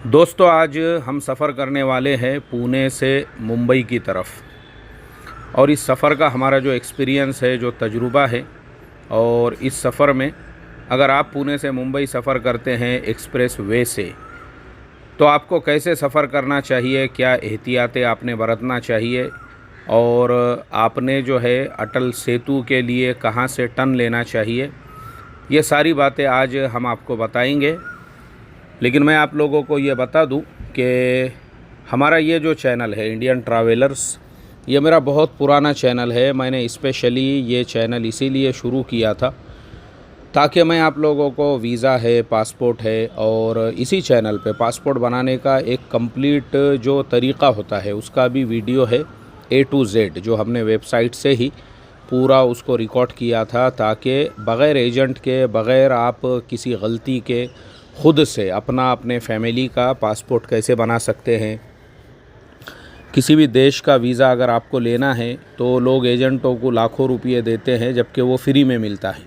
दोस्तों, आज हम सफ़र करने वाले हैं पुणे से मुंबई की तरफ। और इस सफ़र का हमारा जो एक्सपीरियंस है, जो तजुर्बा है, और इस सफ़र में अगर आप पुणे से मुंबई सफ़र करते हैं एक्सप्रेस वे से, तो आपको कैसे सफ़र करना चाहिए, क्या एहतियातें आपने बरतना चाहिए, और आपने जो है अटल सेतु के लिए कहाँ से टर्न लेना चाहिए, ये सारी बातें आज हम आपको बताएंगे। लेकिन मैं आप लोगों को ये बता दूं कि हमारा ये जो चैनल है इंडियन ट्रैवलर्स, ये मेरा बहुत पुराना चैनल है। मैंने स्पेशली ये चैनल इसीलिए शुरू किया था ताकि मैं आप लोगों को वीज़ा है, पासपोर्ट है, और इसी चैनल पे पासपोर्ट बनाने का एक कंप्लीट जो तरीक़ा होता है उसका भी वीडियो है A to Z, जो हमने वेबसाइट से ही पूरा उसको रिकॉर्ड किया था, ताकि बग़ैर एजेंट के, बग़ैर आप किसी गलती के, ख़ुद से अपने फैमिली का पासपोर्ट कैसे बना सकते हैं। किसी भी देश का वीज़ा अगर आपको लेना है तो लोग एजेंटों को लाखों रुपये देते हैं, जबकि वो फ्री में मिलता है।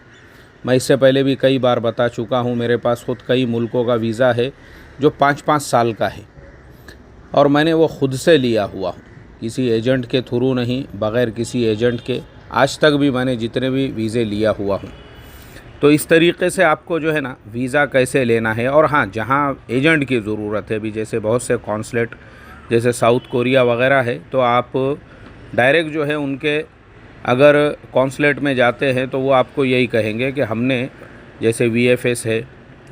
मैं इससे पहले भी कई बार बता चुका हूँ, मेरे पास खुद कई मुल्कों का वीज़ा है जो 5-5 साल का है, और मैंने वो ख़ुद से लिया हुआ हूँ, किसी एजेंट के थ्रू नहीं, बग़ैर किसी एजेंट के। आज तक भी मैंने जितने भी वीज़े लिया हुआ हूँ। तो इस तरीक़े से आपको जो है ना वीज़ा कैसे लेना है। और हाँ, जहाँ एजेंट की ज़रूरत है भी, जैसे बहुत से कॉन्सुलेट जैसे साउथ कोरिया वगैरह है, तो आप डायरेक्ट जो है उनके अगर कॉन्सुलेट में जाते हैं तो वो आपको यही कहेंगे कि हमने जैसे VFS है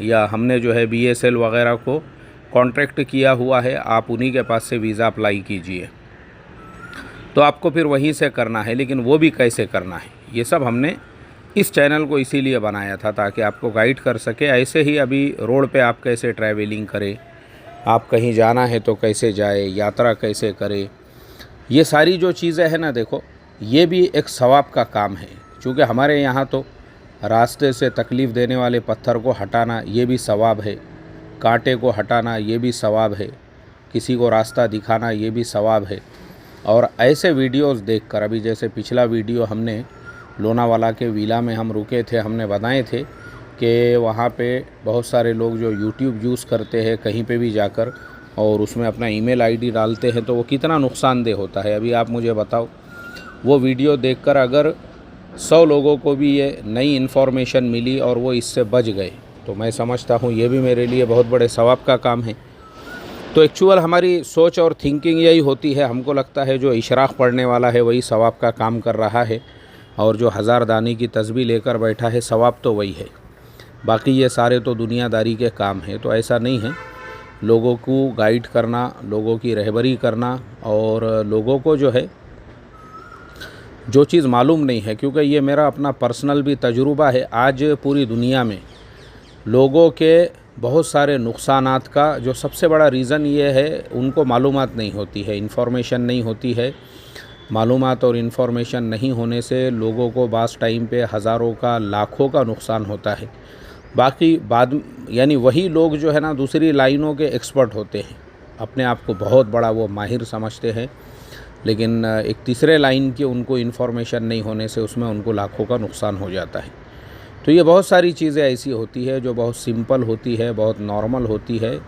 या हमने जो है BSL वगैरह को कॉन्ट्रैक्ट किया हुआ है, आप उन्हीं के पास से वीज़ा अप्लाई कीजिए। तो आपको फिर वहीं से करना है, लेकिन वो भी कैसे करना है ये सब हमने इस चैनल को इसीलिए बनाया था ताकि आपको गाइड कर सके। ऐसे ही अभी रोड पे आप कैसे ट्रैवलिंग करें, आप कहीं जाना है तो कैसे जाए, यात्रा कैसे करें, ये सारी जो चीज़ें हैं ना, देखो ये भी एक सवाब का काम है। क्योंकि हमारे यहाँ तो रास्ते से तकलीफ़ देने वाले पत्थर को हटाना ये भी सवाब है, कांटे को हटाना ये भी सवाब है, किसी को रास्ता दिखाना ये भी सवाब है। और ऐसे वीडियोज़ देखकर, अभी जैसे पिछला वीडियो हमने लोनावाला के विला में हम रुके थे, हमने बताए थे कि वहाँ पे बहुत सारे लोग जो YouTube यूज़ करते हैं कहीं पे भी जाकर, और उसमें अपना ईमेल आईडी डालते हैं, तो वो कितना नुकसानदेह होता है। अभी आप मुझे बताओ, वो वीडियो देखकर अगर 100 लोगों को भी ये नई इन्फॉर्मेशन मिली और वो इससे बच गए, तो मैं समझता हूँ ये भी मेरे लिए बहुत बड़े सवाब का काम है। तो एक्चुअल हमारी सोच और थिंकिंग यही होती है। हमको लगता है जो इशराक पढ़ने वाला है वही सवाब का काम कर रहा है, और जो हज़ार दाने की तस्बीह लेकर बैठा है सवाब तो वही है, बाकी ये सारे तो दुनियादारी के काम हैं। तो ऐसा नहीं है। लोगों को गाइड करना, लोगों की रहबरी करना, और लोगों को जो है जो चीज़ मालूम नहीं है, क्योंकि ये मेरा अपना पर्सनल भी तजुर्बा है। आज पूरी दुनिया में लोगों के बहुत सारे नुकसानात का जो सबसे बड़ा रीज़न ये है, उनको मालूमात नहीं होती है, इन्फॉर्मेशन नहीं होती है। मालूमात और इन्फॉर्मेशन नहीं होने से लोगों को बास टाइम पे हज़ारों का, लाखों का नुकसान होता है। बाकी बाद यानी वही लोग जो है ना दूसरी लाइनों के एक्सपर्ट होते हैं, अपने आप को बहुत बड़ा वो माहिर समझते हैं, लेकिन एक तीसरे लाइन की उनको इन्फॉर्मेशन नहीं होने से उसमें उनको लाखों का नुकसान हो जाता है। तो ये बहुत सारी चीज़ें ऐसी होती है जो बहुत सिंपल होती है, बहुत नॉर्मल होती है,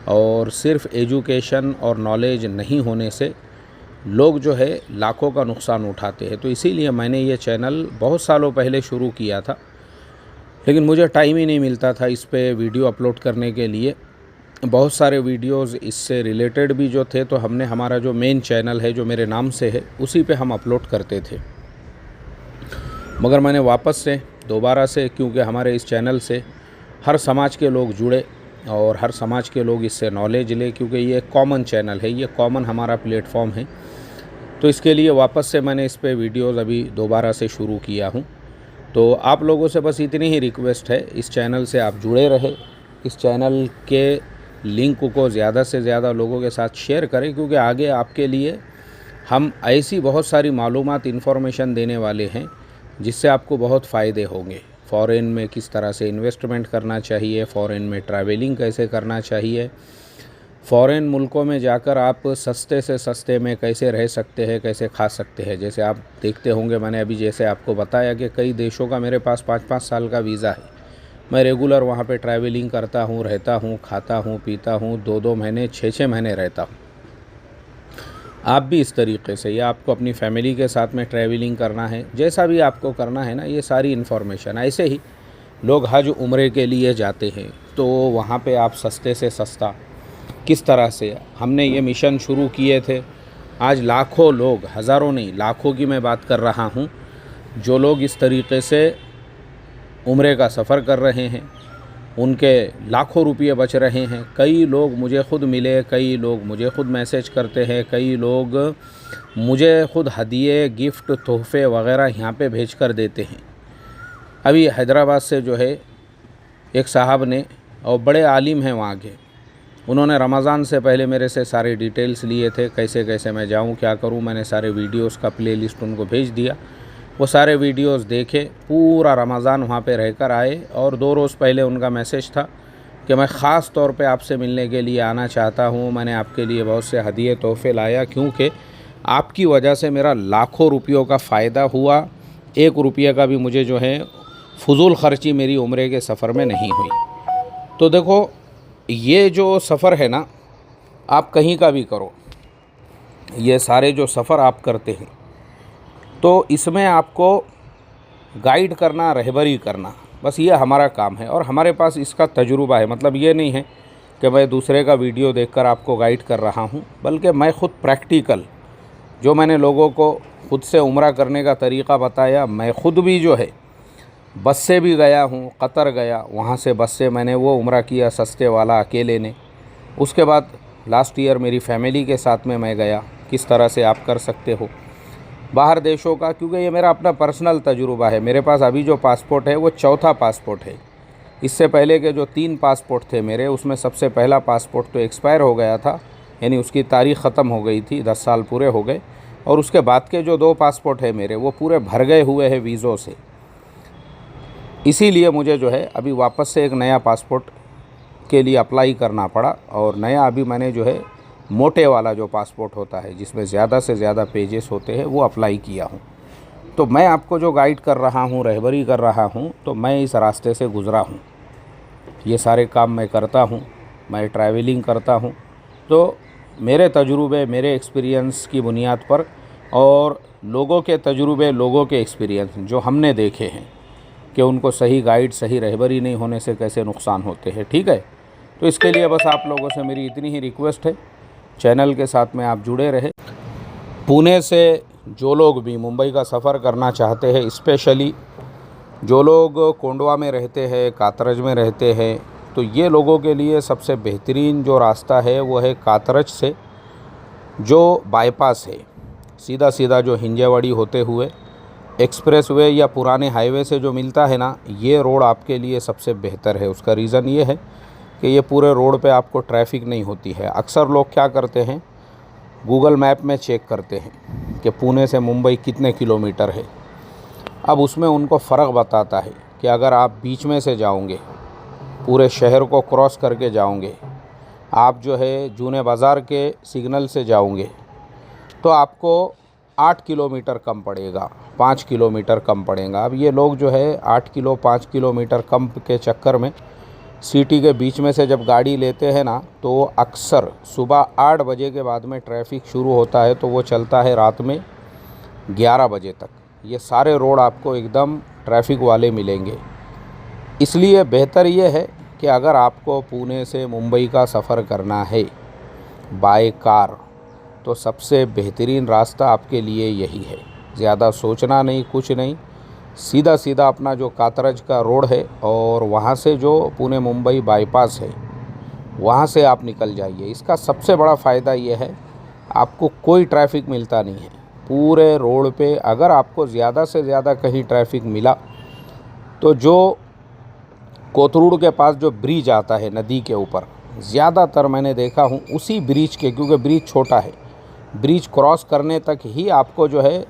और सिर्फ एजुकेशन और नॉलेज नहीं होने से लोग जो है लाखों का नुकसान उठाते हैं। तो इसीलिए मैंने ये चैनल बहुत सालों पहले शुरू किया था, लेकिन मुझे टाइम ही नहीं मिलता था इस पे वीडियो अपलोड करने के लिए। बहुत सारे वीडियोस इससे रिलेटेड भी जो थे, तो हमने हमारा जो मेन चैनल है जो मेरे नाम से है उसी पे हम अपलोड करते थे। मगर मैंने वापस से दोबारा से, क्योंकि हमारे इस चैनल से हर समाज के लोग जुड़े और हर समाज के लोग इससे नॉलेज ले, क्योंकि ये कॉमन चैनल है, ये कॉमन हमारा प्लेटफॉर्म है। तो इसके लिए वापस से मैंने इस पे वीडियोज़ अभी दोबारा से शुरू किया हूँ। तो आप लोगों से बस इतनी ही रिक्वेस्ट है, इस चैनल से आप जुड़े रहे, इस चैनल के लिंक को ज़्यादा से ज़्यादा लोगों के साथ शेयर करें, क्योंकि आगे आपके लिए हम ऐसी बहुत सारी मालूमात, इन्फॉर्मेशन देने वाले हैं जिससे आपको बहुत फ़ायदे होंगे। फ़ॉरेन में किस तरह से इन्वेस्टमेंट करना चाहिए, फ़ॉरेन में ट्रैवलिंग कैसे करना चाहिए, फ़ॉरेन मुल्कों में जाकर आप सस्ते से सस्ते में कैसे रह सकते हैं, कैसे खा सकते हैं। जैसे आप देखते होंगे, मैंने अभी जैसे आपको बताया कि कई देशों का मेरे पास 5-5 साल का वीज़ा है, मैं रेगुलर वहाँ पे ट्रैवलिंग करता हूँ, रहता हूँ, खाता हूँ, पीता हूँ, 2-2 महीने, 6-6 महीने रहता हूँ। आप भी इस तरीके से, या आपको अपनी फैमिली के साथ में ट्रैवलिंग करना है, जैसा भी आपको करना है ना, ये सारी इन्फॉर्मेशन। ऐसे ही लोग हज उम्रे के लिए जाते हैं, तो वहाँ पे आप सस्ते से सस्ता किस तरह से, हमने ये मिशन शुरू किए थे। आज लाखों लोग, हज़ारों नहीं, लाखों की मैं बात कर रहा हूँ, जो लोग इस तरीके से उम्रे का सफ़र कर रहे हैं, उनके लाखों रुपये बच रहे हैं। कई लोग मुझे ख़ुद मिले, कई लोग मुझे ख़ुद मैसेज करते हैं, कई लोग मुझे ख़ुद हदिये, गिफ्ट, तोहफ़े वग़ैरह यहाँ पे भेज कर देते हैं। अभी हैदराबाद से जो है एक साहब ने, और बड़े आलिम हैं वहाँ के, उन्होंने रमज़ान से पहले मेरे से सारे डिटेल्स लिए थे, कैसे कैसे मैं जाऊँ, क्या करूँ। मैंने सारे वीडियोस का प्लेलिस्ट उनको भेज दिया। वो सारे वीडियोस देखे, पूरा रमज़ान वहाँ पे रहकर आए। और 2 रोज़ पहले उनका मैसेज था कि मैं ख़ास तौर पे आपसे मिलने के लिए आना चाहता हूँ, मैंने आपके लिए बहुत से हदिये तोहफ़े लाया, क्योंकि आपकी वजह से मेरा लाखों रुपयों का फ़ायदा हुआ। 1 रुपये का भी मुझे जो है फ़ुज़ूल ख़र्ची मेरी उम्रे के सफ़र में नहीं हुई। तो देखो, ये जो सफ़र है ना, आप कहीं का भी करो, ये सारे जो सफ़र आप करते हैं, तो इसमें आपको गाइड करना, रहबरी करना, बस ये हमारा काम है। और हमारे पास इसका तजुर्बा है। मतलब ये नहीं है कि मैं दूसरे का वीडियो देखकर आपको गाइड कर रहा हूँ, बल्कि मैं ख़ुद प्रैक्टिकल, जो मैंने लोगों को ख़ुद से उम्रा करने का तरीक़ा बताया, मैं ख़ुद भी जो है बस से भी गया हूँ, कतर गया, वहाँ से बस से मैंने वो उम्रा किया सस्ते वाला अकेले ने। उसके बाद लास्ट ईयर मेरी फैमिली के साथ में मैं गया। किस तरह से आप कर सकते हो बाहर देशों का, क्योंकि ये मेरा अपना पर्सनल तजुर्बा है। मेरे पास अभी जो पासपोर्ट है वो चौथा पासपोर्ट है। इससे पहले के जो 3 पासपोर्ट थे मेरे, उसमें सबसे पहला पासपोर्ट तो एक्सपायर हो गया था, यानी उसकी तारीख़ ख़त्म हो गई थी, 10 साल पूरे हो गए। और उसके बाद के जो 2 पासपोर्ट है मेरे, वो पूरे भर गए हुए हैं वीज़ों से। इसीलिए मुझे जो है अभी वापस से एक नया पासपोर्ट के लिए अप्लाई करना पड़ा। और नया अभी मैंने जो है मोटे वाला जो पासपोर्ट होता है, जिसमें ज़्यादा से ज़्यादा पेजेस होते हैं, वो अप्लाई किया हूँ। तो मैं आपको जो गाइड कर रहा हूँ, रहबरी कर रहा हूँ, तो मैं इस रास्ते से गुज़रा हूँ। ये सारे काम मैं करता हूँ, मैं ट्रैवलिंग करता हूँ। तो मेरे तजुर्बे, मेरे एक्सपीरियंस की बुनियाद पर, और लोगों के तजुर्बे, लोगों के एक्सपीरियंस जो हमने देखे हैं कि उनको सही गाइड, सही रहबरी नहीं होने से कैसे नुकसान होते हैं। ठीक है, तो इसके लिए बस आप लोगों से मेरी इतनी ही रिक्वेस्ट है, चैनल के साथ में आप जुड़े रहे। पुणे से जो लोग भी मुंबई का सफ़र करना चाहते हैं, स्पेशली जो लोग कोंडवा में रहते हैं, कातरज में रहते हैं, तो ये लोगों के लिए सबसे बेहतरीन जो रास्ता है वो है कातरज से जो बाईपास है, सीधा सीधा जो हिंजेवाड़ी होते हुए एक्सप्रेसवे या पुराने हाईवे से जो मिलता है ना, ये रोड आपके लिए सबसे बेहतर है। उसका रीज़न ये है कि ये पूरे रोड पे आपको ट्रैफिक नहीं होती है। अक्सर लोग क्या करते हैं, गूगल मैप में चेक करते हैं कि पुणे से मुंबई कितने किलोमीटर है। अब उसमें उनको फ़र्क बताता है कि अगर आप बीच में से जाओगे, पूरे शहर को क्रॉस करके जाओगे, आप जो है जूने बाज़ार के सिग्नल से जाओगे, तो आपको 8 किलोमीटर कम पड़ेगा, 5 किलोमीटर कम पड़ेगा। अब ये लोग जो है 5 किलोमीटर कम के चक्कर में सिटी के बीच में से जब गाड़ी लेते हैं ना, तो अक्सर सुबह 8 बजे के बाद में ट्रैफिक शुरू होता है, तो वो चलता है रात में 11 बजे तक। ये सारे रोड आपको एकदम ट्रैफिक वाले मिलेंगे। इसलिए बेहतर ये है कि अगर आपको पुणे से मुंबई का सफ़र करना है बाय कार, तो सबसे बेहतरीन रास्ता आपके लिए यही है। ज़्यादा सोचना नहीं, कुछ नहीं, सीधा सीधा अपना जो कातरज का रोड है और वहाँ से जो पुणे मुंबई बाईपास है, वहाँ से आप निकल जाइए। इसका सबसे बड़ा फ़ायदा ये है, आपको कोई ट्रैफिक मिलता नहीं है पूरे रोड पे। अगर आपको ज़्यादा से ज़्यादा कहीं ट्रैफिक मिला, तो जो कोथरूड के पास जो ब्रिज आता है नदी के ऊपर, ज़्यादातर मैंने देखा हूँ उसी ब्रिज के, क्योंकि ब्रिज छोटा है, ब्रिज क्रॉस करने तक ही आपको जो है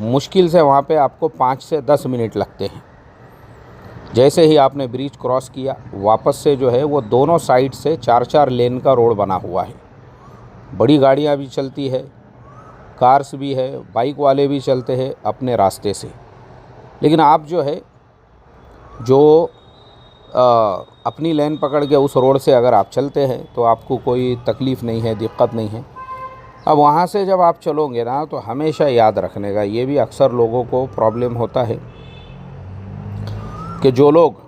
मुश्किल से वहाँ पे आपको 5 से 10 मिनट लगते हैं। जैसे ही आपने ब्रिज क्रॉस किया, वापस से जो है वो दोनों साइड से 4-4 लेन का रोड बना हुआ है। बड़ी गाड़ियाँ भी चलती है, कार्स भी है, बाइक वाले भी चलते हैं अपने रास्ते से। लेकिन आप जो है जो अपनी लेन पकड़ के उस रोड से अगर आप चलते हैं तो आपको कोई तकलीफ़ नहीं है, दिक्कत नहीं है। अब वहाँ से जब आप चलोगे ना तो हमेशा याद रखने का, ये भी अक्सर लोगों को प्रॉब्लम होता है कि जो लोग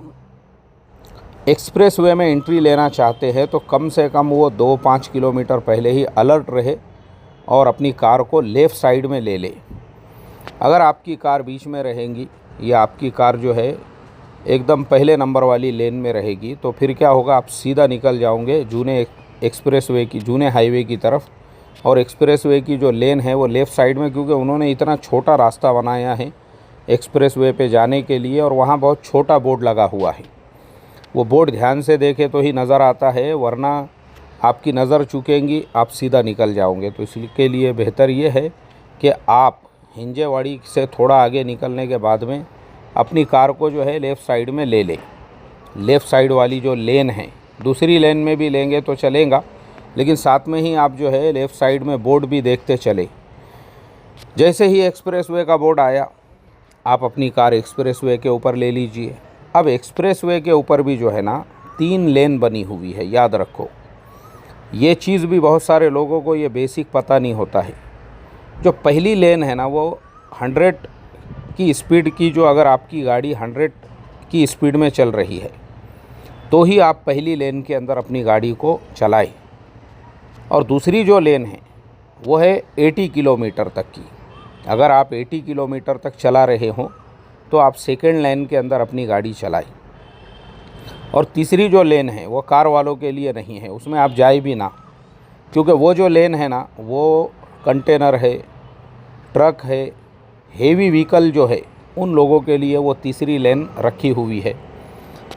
एक्सप्रेस वे में एंट्री लेना चाहते हैं तो कम से कम वो 2-5 किलोमीटर पहले ही अलर्ट रहे और अपनी कार को लेफ़्ट साइड में ले ले। अगर आपकी कार बीच में रहेंगी या आपकी कार जो है एकदम पहले नंबर वाली लेन में रहेगी तो फिर क्या होगा, आप सीधा निकल जाओगे जूने एक्सप्रेस वे की, जूने हाईवे की तरफ। और एक्सप्रेस वे की जो लेन है वो लेफ़्ट साइड में, क्योंकि उन्होंने इतना छोटा रास्ता बनाया है एक्सप्रेस वे पे जाने के लिए और वहाँ बहुत छोटा बोर्ड लगा हुआ है। वो बोर्ड ध्यान से देखे तो ही नज़र आता है, वरना आपकी नज़र चुकेंगी, आप सीधा निकल जाओगे। तो इसके लिए बेहतर ये है कि आप हिंजेवाड़ी से थोड़ा आगे निकलने के बाद में अपनी कार को जो है लेफ़्ट साइड में ले लें। लेफ़्ट साइड वाली जो लेन है, दूसरी लेन में भी लेंगे तो चलेगा, लेकिन साथ में ही आप जो है लेफ़्ट साइड में बोर्ड भी देखते चले। जैसे ही एक्सप्रेस वे का बोर्ड आया, आप अपनी कार एक्सप्रेस वे के ऊपर ले लीजिए। अब एक्सप्रेस वे के ऊपर भी जो है ना 3 लेन बनी हुई है, याद रखो। ये चीज़ भी बहुत सारे लोगों को ये बेसिक पता नहीं होता है। जो पहली लेन है ना वो 100 की स्पीड की, जो अगर आपकी गाड़ी 100 की स्पीड में चल रही है तो ही आप पहली लेन के अंदर अपनी गाड़ी को चलाएं। और दूसरी जो लेन है वो है 80 किलोमीटर तक की। अगर आप 80 किलोमीटर तक चला रहे हो तो आप सेकंड लेन के अंदर अपनी गाड़ी चलाएं। और तीसरी जो लेन है वो कार वालों के लिए नहीं है, उसमें आप जाए भी ना, क्योंकि वो जो लेन है ना वो कंटेनर है, ट्रक है, हेवी व्हीकल जो है उन लोगों के लिए वो तीसरी लेन रखी हुई है।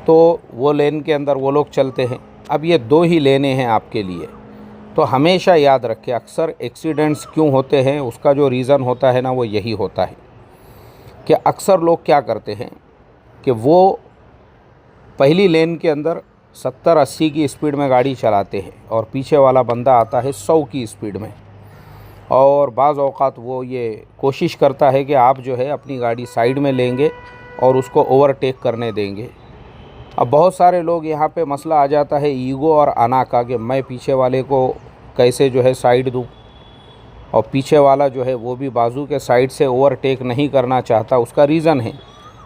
तो वो लेन के अंदर वो लोग चलते हैं। अब ये 2 ही लेनें हैं आपके लिए। तो हमेशा याद रखें, अक्सर एक्सीडेंट्स क्यों होते हैं उसका जो रीज़न होता है ना वो यही होता है कि अक्सर लोग क्या करते हैं कि वो पहली लेन के अंदर 70-80 की स्पीड में गाड़ी चलाते हैं और पीछे वाला बंदा आता है 100 की स्पीड में। और बाज़ औक़ात वो ये कोशिश करता है कि आप जो है अपनी गाड़ी साइड में लेंगे और उसको ओवरटेक करने देंगे। अब बहुत सारे लोग यहाँ पे मसला आ जाता है ईगो और अना का, कि मैं पीछे वाले को कैसे जो है साइड दूँ, और पीछे वाला जो है वो भी बाजू के साइड से ओवरटेक नहीं करना चाहता। उसका रीज़न है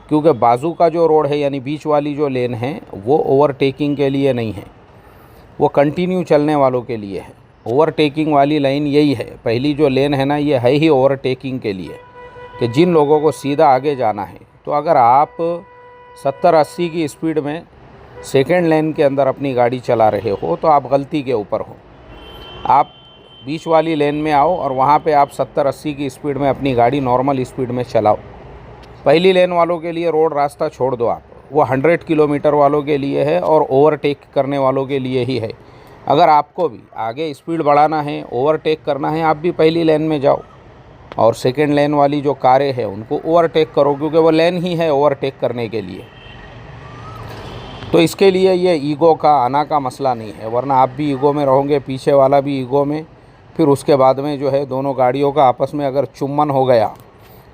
क्योंकि बाजू का जो रोड है यानी बीच वाली जो लेन है वो ओवरटेकिंग के लिए नहीं है, वो कंटिन्यू चलने वालों के लिए है। ओवरटेकिंग वाली लाइन यही है, पहली जो लेन है ना ये है ही ओवरटेकिंग के लिए, कि जिन लोगों को सीधा आगे जाना है। तो अगर आप 70-80 की स्पीड में सेकंड लेन के अंदर अपनी गाड़ी चला रहे हो तो आप गलती के ऊपर हो। आप बीच वाली लेन में आओ और वहाँ पे आप 70-80 की स्पीड में अपनी गाड़ी नॉर्मल स्पीड में चलाओ। पहली लेन वालों के लिए रोड रास्ता छोड़ दो आप, वो 100 किलोमीटर वालों के लिए है और ओवरटेक करने वालों के लिए ही है। अगर आपको भी आगे स्पीड बढ़ाना है, ओवरटेक करना है, आप भी पहली लेन में जाओ और सेकंड लेन वाली जो कारें हैं उनको ओवरटेक करो, क्योंकि वो लेन ही है ओवरटेक करने के लिए। तो इसके लिए ये ईगो का, आना का मसला नहीं है, वरना आप भी ईगो में रहोगे, पीछे वाला भी ईगो में, फिर उसके बाद में जो है दोनों गाड़ियों का आपस में अगर चुम्बन हो गया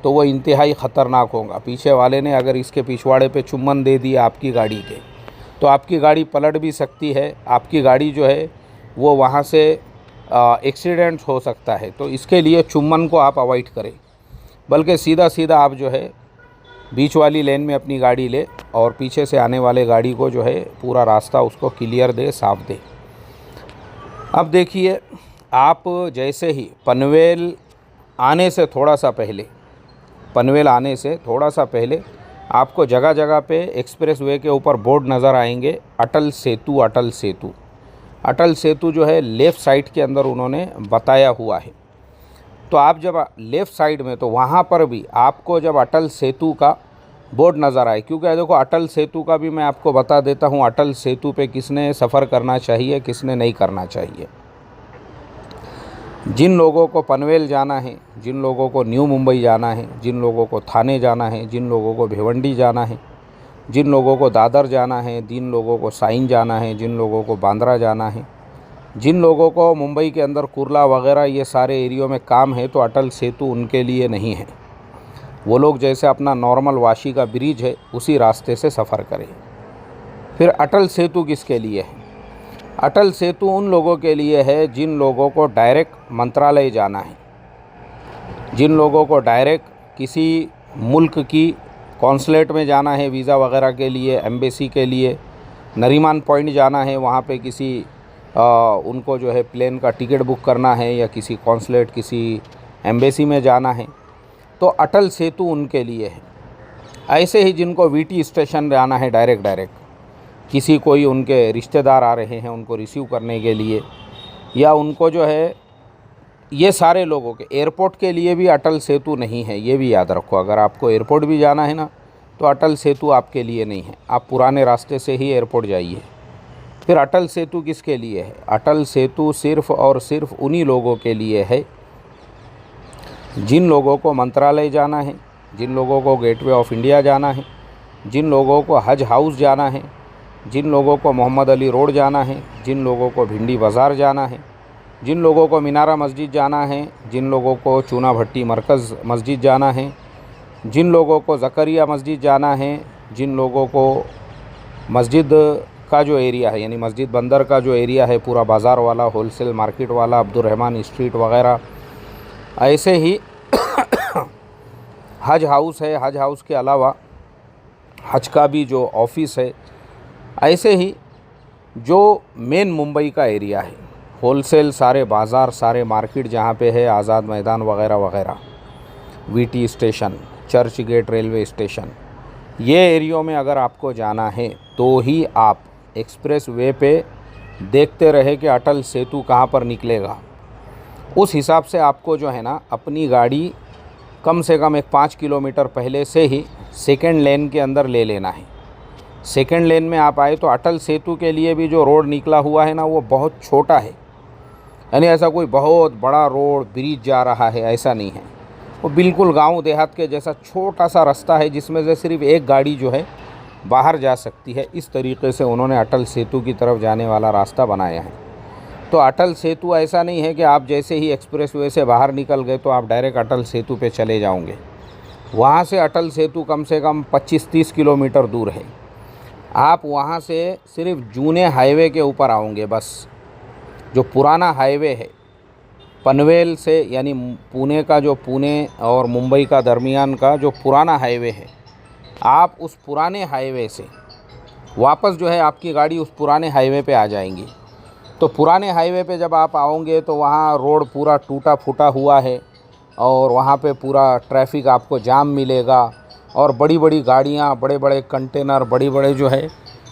तो वो इंतहाई ख़तरनाक होगा। पीछे वाले ने अगर इसके पिछवाड़े पे चुम्बन दे दिया आपकी गाड़ी के, तो आपकी गाड़ी पलट भी सकती है, आपकी गाड़ी जो है वो वहाँ से एक्सीडेंट हो सकता है। तो इसके लिए चुम्बन को आप अवॉइड करें, बल्कि सीधा सीधा आप जो है बीच वाली लेन में अपनी गाड़ी ले और पीछे से आने वाले गाड़ी को जो है पूरा रास्ता उसको क्लियर दे, साफ दे। अब देखिए, आप जैसे ही पनवेल आने से थोड़ा सा पहले आपको जगह जगह पे एक्सप्रेस वे के ऊपर बोर्ड नज़र आएंगे, अटल सेतु। अटल सेतु जो है लेफ़्ट साइड के अंदर उन्होंने बताया हुआ है। तो आप जब लेफ़्ट साइड में, तो वहाँ पर भी आपको जब अटल सेतु का बोर्ड नज़र आए, क्योंकि देखो अटल सेतु का भी मैं आपको बता देता हूँ, अटल सेतु पे किसने सफ़र करना चाहिए, किसने नहीं करना चाहिए। जिन लोगों को पनवेल जाना है, जिन लोगों को न्यू मुंबई जाना है, जिन लोगों को थाने जाना है, जिन लोगों को भिवंडी जाना है, जिन लोगों को दादर जाना है, जिन लोगों को साइन जाना है, जिन लोगों को बांद्रा जाना है, जिन लोगों को मुंबई के अंदर कुर्ला वगैरह ये सारे एरियो में काम है, तो अटल सेतु उनके लिए नहीं है। वो लोग जैसे अपना नॉर्मल वाशी का ब्रिज है उसी रास्ते से सफ़र करें। फिर अटल सेतु किसके लिए है? अटल सेतु उन लोगों के लिए है जिन लोगों को डायरेक्ट मंत्रालय जाना है, जिन लोगों को डायरेक्ट किसी मुल्क की कॉन्सुलेट में जाना है वीज़ा वगैरह के लिए, एम्बेसी के लिए, नरीमान पॉइंट जाना है, वहाँ पे किसी उनको जो है प्लेन का टिकट बुक करना है या किसी कॉन्सुलेट किसी एम्बेसी में जाना है, तो अटल सेतु उनके लिए है। ऐसे ही जिनको वीटी स्टेशन जाना है डायरेक्ट किसी कोई उनके रिश्तेदार आ रहे हैं उनको रिसीव करने के लिए, या उनको जो है, ये सारे लोगों के एयरपोर्ट के लिए भी अटल सेतु नहीं है, ये भी याद रखो। अगर आपको एयरपोर्ट भी जाना है ना तो अटल सेतु आपके लिए नहीं है, आप पुराने रास्ते से ही एयरपोर्ट जाइए। फिर अटल सेतु किसके लिए है? अटल सेतु सिर्फ़ और सिर्फ उन्हीं लोगों के लिए है जिन लोगों को मंत्रालय जाना है, जिन लोगों को गेटवे ऑफ इंडिया जाना है, जिन लोगों को हज हाउस जाना है, जिन लोगों को मोहम्मद अली रोड जाना है, जिन लोगों को भिंडी बाज़ार जाना है, जिन लोगों को मीनारा मस्जिद जाना है, जिन लोगों को चूना भट्टी मरकज़ मस्जिद जाना है, जिन लोगों को ज़करिया मस्जिद जाना है, जिन लोगों को मस्जिद का जो एरिया है यानी मस्जिद बंदर का जो एरिया है पूरा बाज़ार वाला, होलसेल मार्केट वाला, अब्दुर्रहमान स्ट्रीट वग़ैरह, ऐसे ही हज हाउस है, हज हाउस के अलावा हज का भी जो ऑफिस है, ऐसे ही जो मेन मुंबई का एरिया है, होलसेल सारे बाज़ार सारे मार्केट जहाँ पे है, आज़ाद मैदान वग़ैरह वग़ैरह, VT station, Churchgate railway station, ये एरियो में अगर आपको जाना है तो ही आप एक्सप्रेस वे पे देखते रहे कि अटल सेतु कहाँ पर निकलेगा। उस हिसाब से आपको जो है ना अपनी गाड़ी कम से कम एक 5 किलोमीटर पहले से ही सेकेंड लेन के अंदर ले लेना है। सेकेंड लेन में आप आए तो अटल सेतु के लिए भी जो रोड निकला हुआ है ना वो बहुत छोटा है, यानी ऐसा कोई बहुत बड़ा रोड ब्रिज जा रहा है ऐसा नहीं है, वो बिल्कुल गांव देहात के जैसा छोटा सा रास्ता है जिसमें से सिर्फ एक गाड़ी जो है बाहर जा सकती है। इस तरीके से उन्होंने अटल सेतु की तरफ जाने वाला रास्ता बनाया है। तो अटल सेतु ऐसा नहीं है कि आप जैसे ही एक्सप्रेसवे से बाहर निकल गए तो आप डायरेक्ट अटल सेतु पे चले जाओगे। वहाँ से अटल सेतु कम से कम 25-30 किलोमीटर दूर है। आप वहाँ से सिर्फ जूने हाईवे के ऊपर आओगे बस। जो पुराना हाईवे है पनवेल से, यानी पुणे का, जो पुणे और मुंबई का दरमियान का जो पुराना हाईवे है, आप उस पुराने हाईवे से वापस जो है आपकी गाड़ी उस पुराने हाईवे पे आ जाएंगी। तो पुराने हाईवे पे जब आप आओगे तो वहाँ रोड पूरा टूटा फूटा हुआ है और वहाँ पे पूरा ट्रैफिक आपको जाम मिलेगा और बड़ी बड़ी गाड़ियाँ, बड़े बड़े कंटेनर, बड़े बड़े जो है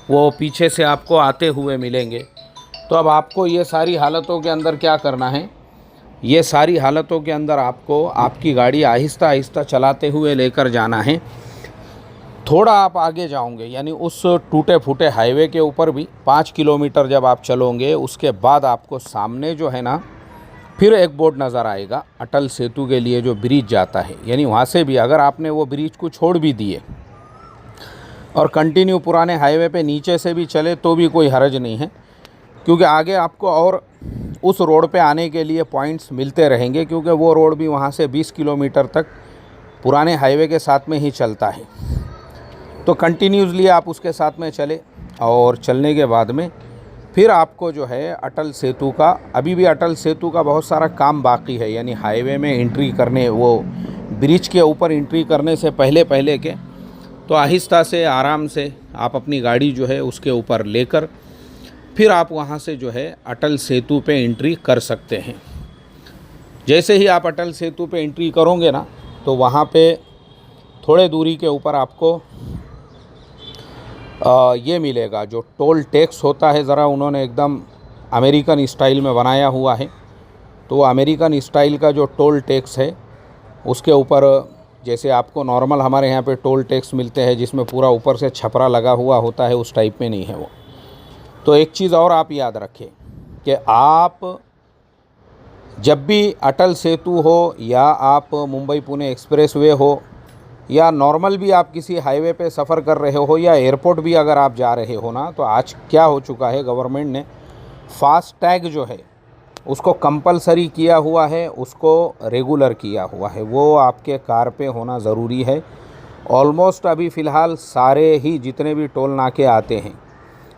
वो पीछे से आपको आते हुए मिलेंगे। तो अब आपको ये सारी हालतों के अंदर क्या करना है, ये सारी हालतों के अंदर आपको आपकी गाड़ी आहिस्ता आहिस्ता चलाते हुए लेकर जाना है। थोड़ा आप आगे जाओगे यानी उस टूटे फूटे हाईवे के ऊपर भी 5 किलोमीटर जब आप चलोगे उसके बाद आपको सामने जो है ना फिर एक बोर्ड नज़र आएगा अटल सेतु के लिए जो ब्रिज जाता है। यानी वहाँ से भी अगर आपने वो ब्रिज को छोड़ भी दिए और कंटिन्यू पुराने हाईवे पे नीचे से भी चले तो भी कोई हर्ज नहीं है, क्योंकि आगे आपको और उस रोड पे आने के लिए पॉइंट्स मिलते रहेंगे, क्योंकि वो रोड भी वहाँ से 20 किलोमीटर तक पुराने हाईवे के साथ में ही चलता है। तो कंटिन्यूसली आप उसके साथ में चले और चलने के बाद में फिर आपको जो है अटल सेतु का, अभी भी अटल सेतु का बहुत सारा काम बाकी है। यानी हाईवे में एंट्री करने, वो ब्रिज के ऊपर एंट्री करने से पहले के, तो आहिस्ता से आराम से आप अपनी गाड़ी जो है उसके ऊपर लेकर फिर आप वहाँ से जो है अटल सेतु पे एंट्री कर सकते हैं। जैसे ही आप अटल सेतु पे एंट्री करोगे ना तो वहाँ पे थोड़े दूरी के ऊपर आपको ये मिलेगा जो टोल टैक्स होता है, ज़रा उन्होंने एकदम अमेरिकन स्टाइल में बनाया हुआ है। तो वो अमेरिकन स्टाइल का जो टोल टैक्स है उसके ऊपर, जैसे आपको नॉर्मल हमारे यहाँ पे टोल टैक्स मिलते हैं जिसमें पूरा ऊपर से छपरा लगा हुआ होता है, उस टाइप में नहीं है वो। तो एक चीज़ और आप याद रखें कि आप जब भी अटल सेतु हो या आप मुंबई पुणे एक्सप्रेसवे हो या नॉर्मल भी आप किसी हाईवे पे सफ़र कर रहे हो या एयरपोर्ट भी अगर आप जा रहे हो ना, तो आज क्या हो चुका है, गवर्नमेंट ने फास्ट टैग जो है उसको कंपलसरी किया हुआ है, उसको रेगुलर किया हुआ है। वो आपके कार पे होना ज़रूरी है। ऑलमोस्ट अभी फ़िलहाल सारे ही जितने भी टोल नाके आते हैं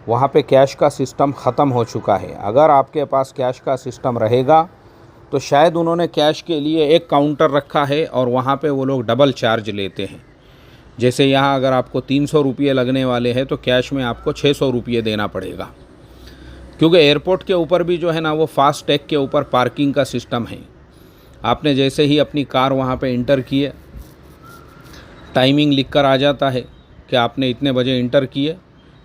वहाँ पे कैश का सिस्टम ख़त्म हो चुका है। अगर आपके पास कैश का सिस्टम रहेगा तो शायद उन्होंने कैश के लिए एक काउंटर रखा है और वहाँ पे वो लोग डबल चार्ज लेते हैं। जैसे यहाँ अगर आपको 300 रुपये लगने वाले हैं तो कैश में आपको 600 रुपये देना पड़ेगा, क्योंकि एयरपोर्ट के ऊपर भी जो है ना वो फास्ट टैग के ऊपर पार्किंग का सिस्टम है। आपने जैसे ही अपनी कार वहाँ पे इंटर किए, टाइमिंग लिख कर आ जाता है कि आपने इतने बजे इंटर किए,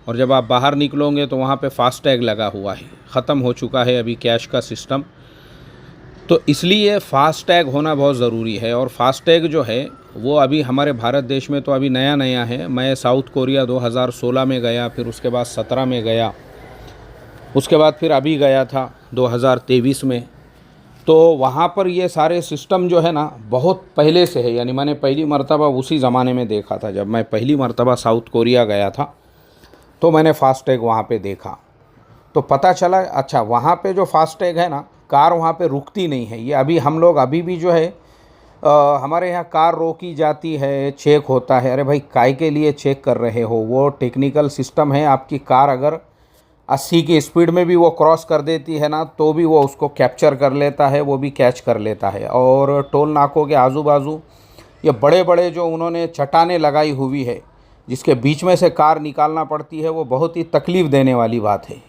और जब आप बाहर निकलोगे तो वहाँ पे फास्ट टैग लगा हुआ है। ख़त्म हो चुका है अभी कैश का सिस्टम, तो इसलिए फ़ास्ट टैग होना बहुत ज़रूरी है। और फास्ट टैग जो है वो अभी हमारे भारत देश में तो अभी नया नया है। मैं साउथ कोरिया 2016 में गया, फिर उसके बाद 17 में गया, उसके बाद फिर अभी गया था 2023 में। तो वहाँ पर ये सारे सिस्टम जो है ना बहुत पहले से है, यानी मैंने पहली मर्तबा उसी ज़माने में देखा था। जब मैं पहली मर्तबा साउथ कोरिया गया था तो मैंने फ़ास्ट टैग वहाँ पे देखा, तो पता चला अच्छा वहाँ पे जो फ़ास्ट टैग है ना, कार वहाँ पे रुकती नहीं है। ये अभी हम लोग अभी भी जो है हमारे यहाँ कार रोकी जाती है, चेक होता है। अरे भाई काय के लिए चेक कर रहे हो? वो टेक्निकल सिस्टम है। आपकी कार अगर 80 की स्पीड में भी वो क्रॉस कर देती है ना तो भी वो उसको कैप्चर कर लेता है, वो भी कैच कर लेता है। और टोल नाकों के आजू बाजू ये बड़े बड़े जो उन्होंने चट्टानें लगाई हुई है जिसके बीच में से कार निकालना पड़ती है, वो बहुत ही तकलीफ़ देने वाली बात है।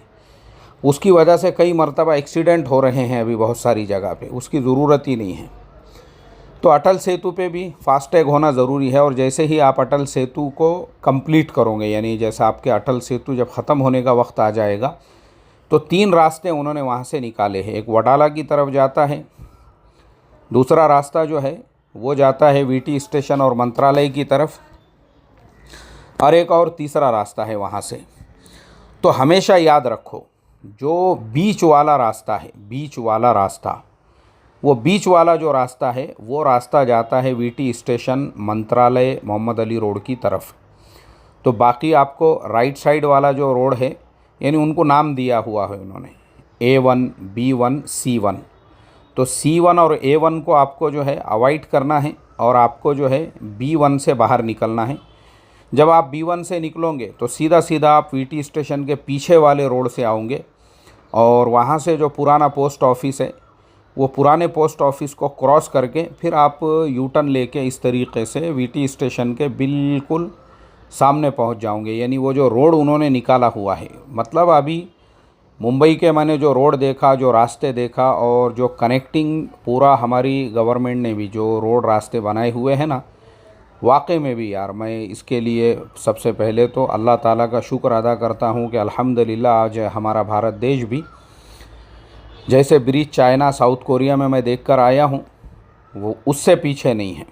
उसकी वजह से कई मर्तबा एक्सीडेंट हो रहे हैं अभी बहुत सारी जगह पे, उसकी ज़रूरत ही नहीं है। तो अटल सेतु पे भी फास्टैग होना ज़रूरी है। और जैसे ही आप अटल सेतु को कंप्लीट करोगे, यानी जैसे आपके अटल सेतु जब ख़त्म होने का वक्त आ जाएगा, तो 3 रास्ते उन्होंने वहाँ से निकाले हैं। एक वडाला की तरफ जाता है, दूसरा रास्ता जो है वो जाता है वीटी स्टेशन और मंत्रालय की तरफ, और एक और तीसरा रास्ता है वहाँ से। तो हमेशा याद रखो जो बीच वाला रास्ता है, बीच वाला रास्ता, वो बीच वाला जो रास्ता है वो रास्ता जाता है वीटी स्टेशन, मंत्रालय, मोहम्मद अली रोड की तरफ। तो बाकी आपको राइट साइड वाला जो रोड है, यानी उनको नाम दिया हुआ है उन्होंने A1, B1, C1। तो C1 और A1 को आपको जो है अवॉइड करना है और आपको जो है B1 से बाहर निकलना है। जब आप B1 से निकलोगे तो सीधा सीधा आप वीटी स्टेशन के पीछे वाले रोड से आओगे, और वहाँ से जो पुराना पोस्ट ऑफिस है वो पुराने पोस्ट ऑफिस को क्रॉस करके फिर आप यू टर्न लेके इस तरीके से वीटी स्टेशन के बिल्कुल सामने पहुंच जाओगे। यानी वो जो रोड उन्होंने निकाला हुआ है, मतलब अभी मुंबई के मैंने जो रोड देखा, जो रास्ते देखा, और जो कनेक्टिंग पूरा हमारी गवर्नमेंट ने भी जो रोड रास्ते बनाए हुए हैं ना, वाकई में भी यार मैं इसके लिए सबसे पहले तो अल्लाह ताला का शुक्र अदा करता हूँ कि अल्हम्दुलिल्लाह आज हमारा भारत देश भी जैसे ब्रिज चाइना, साउथ कोरिया में मैं देख कर आया हूँ, वो उससे पीछे नहीं है।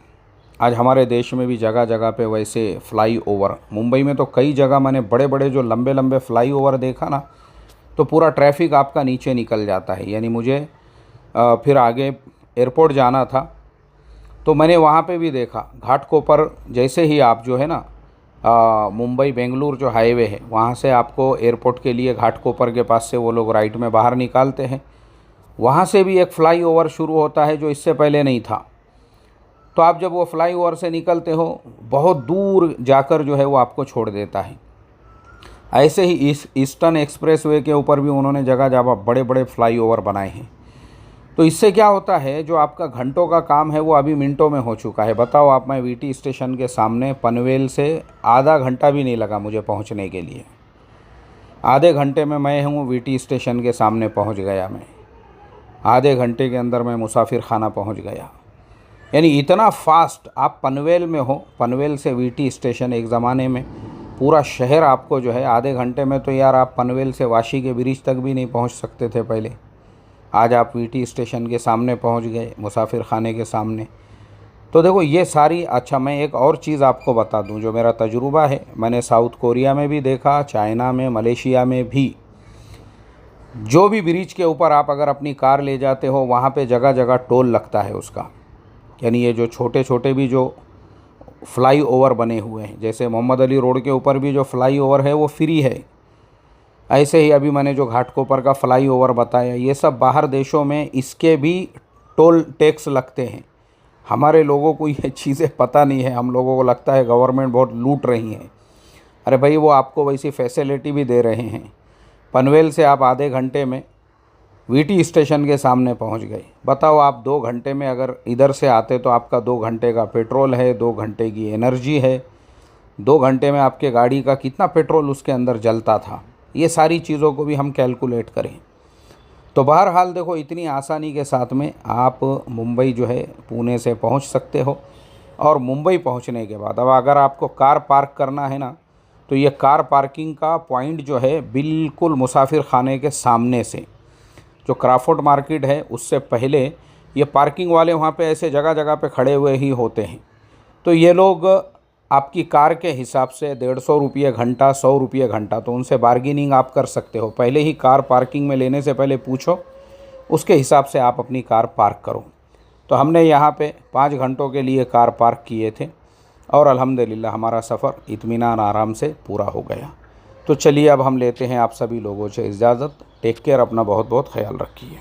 आज हमारे देश में भी जगह जगह पे वैसे फ्लाई ओवर, मुंबई में तो कई जगह मैंने बड़े बड़े जो लंबे लंबे फ्लाई ओवर देखा ना, तो पूरा ट्रैफिक आपका नीचे निकल जाता है। यानी मुझे फिर आगे एयरपोर्ट जाना था तो मैंने वहाँ पे भी देखा घाटकोपर, जैसे ही आप जो है ना मुंबई बेंगलुरु जो हाईवे है वहाँ से आपको एयरपोर्ट के लिए घाटकोपर के पास से वो लोग राइट में बाहर निकालते हैं, वहाँ से भी एक फ़्लाई ओवर शुरू होता है जो इससे पहले नहीं था। तो आप जब वो फ्लाई ओवर से निकलते हो बहुत दूर जाकर जो है वो आपको छोड़ देता है। ऐसे ही इस ईस्टर्न एक्सप्रेसवे के ऊपर भी उन्होंने जगह जगह बड़े बड़े फ्लाई ओवर बनाए हैं। तो इससे क्या होता है, जो आपका घंटों का काम है वो अभी मिनटों में हो चुका है। बताओ आप, मैं वीटी स्टेशन के सामने पनवेल से आधा घंटा भी नहीं लगा मुझे पहुंचने के लिए। आधे घंटे में मैं हूँ वीटी स्टेशन के सामने पहुंच गया। मैं आधे घंटे के अंदर मैं मुसाफिर खाना पहुंच गया। यानी इतना फास्ट आप पनवेल में हो, पनवेल से वीटी स्टेशन एक ज़माने में पूरा शहर आपको जो है आधे घंटे में, तो यार आप पनवेल से वाशी के ब्रिज तक भी नहीं पहुंच सकते थे पहले। आज आप वीटी स्टेशन के सामने पहुंच गए, मुसाफिर खाने के सामने। तो देखो ये सारी, अच्छा मैं एक और चीज़ आपको बता दूं जो मेरा तजुर्बा है, मैंने साउथ कोरिया में भी देखा, चाइना में, मलेशिया में भी। जो भी ब्रिज के ऊपर आप अगर अपनी कार ले जाते हो वहाँ पे जगह जगह टोल लगता है उसका। यानी ये जो छोटे छोटे भी जो फ्लाई ओवर बने हुए हैं, जैसे मोहम्मद अली रोड के ऊपर भी जो फ्लाई ओवर है वो फ्री है। ऐसे ही अभी मैंने जो घाटकोपर का फ्लाई ओवर बताया, ये सब बाहर देशों में इसके भी टोल टैक्स लगते हैं। हमारे लोगों को ये चीज़ें पता नहीं है, हम लोगों को लगता है गवर्नमेंट बहुत लूट रही है। अरे भाई वो आपको वैसी फैसिलिटी भी दे रहे हैं। पनवेल से आप आधे घंटे में वीटी स्टेशन के सामने पहुंच गए। बताओ आप 2 घंटे में अगर इधर से आते तो आपका 2 घंटे का पेट्रोल है, 2 घंटे की एनर्जी है, 2 घंटे में आपके गाड़ी का कितना पेट्रोल उसके अंदर जलता था। ये सारी चीज़ों को भी हम कैलकुलेट करें तो बहरहाल देखो इतनी आसानी के साथ में आप मुंबई जो है पुणे से पहुंच सकते हो। और मुंबई पहुंचने के बाद अब अगर आपको कार पार्क करना है ना, तो ये कार पार्किंग का पॉइंट जो है बिल्कुल मुसाफिर खाने के सामने से, जो क्राफोर्ड मार्केट है उससे पहले, ये पार्किंग वाले वहाँ पे ऐसे जगह जगह पे खड़े हुए ही होते हैं। तो ये लोग आपकी कार के हिसाब से 150 रुपये घंटा, 100 रुपये घंटा, तो उनसे बार्गेनिंग आप कर सकते हो। पहले ही कार पार्किंग में लेने से पहले पूछो, उसके हिसाब से आप अपनी कार पार्क करो। तो हमने यहाँ पे 5 घंटों के लिए कार पार्क किए थे और अल्हम्दुलिल्लाह हमारा सफ़र इत्मीनान आराम से पूरा हो गया। तो चलिए अब हम लेते हैं आप सभी लोगों से इजाज़त। टेक केयर, अपना बहुत बहुत ख्याल रखिए।